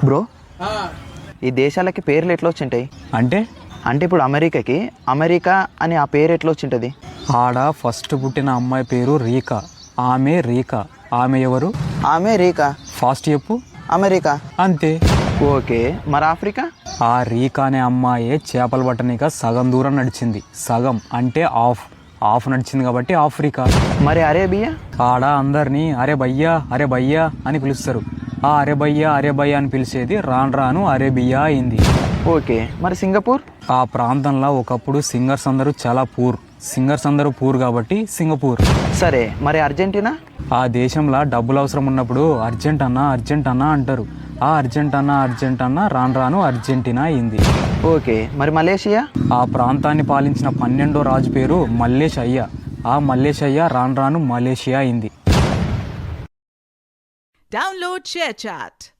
Bro, ఈ దేశాలకి పేర్లు ఎట్లా వచ్చింటాయి? అంటే అంటే ఇప్పుడు అమెరికాకి అమెరికా అని ఆ పేరు ఎట్లా వచ్చింటది? ఆడ ఫస్ట్ పుట్టిన అమ్మాయి పేరు రీకా. ఆమె రీకా. ఆమె ఎవరు? ఆమె రీకా. ఫాస్ట్ చెప్పు. అమెరికా. అంతే. ఓకే, మరి ఆఫ్రికా? ఆ రీకా అనే అమ్మాయే చేపలు పట్టనిక సగం దూరం నడిచింది. సగం అంటే హాఫ్ నడిచింది కాబట్టి ఆఫ్రికా. మరి అరేబియా? ఆడ అందరినీ అరే భయ్యా అని పిలుస్తారు. ఆ అరే భయ్యా అని పిలిచేది రాను రాను అరేబియా అయింది. ఓకే, మరి సింగపూర్? ఆ ప్రాంతంలో ఒకప్పుడు సింగర్స్ అందరూ పూర్ కాబట్టి సింగపూర్. సరే, మరి అర్జెంటీనా? ఆ దేశంలో డబ్బులు అవసరం ఉన్నప్పుడు అర్జెంట్ అన్నా అంటారు. ఆ అర్జెంట్ అన్నా రాను రాను అర్జెంటీనా అయింది. ఓకే, మరి మలేషియా? ఆ ప్రాంతాన్ని పాలించిన 12వ రాజు పేరు మల్లేష్ అయ్య. ఆ మల్లేష్ అయ్య రాను రాను మలేషియా అయింది. Download ShareChat.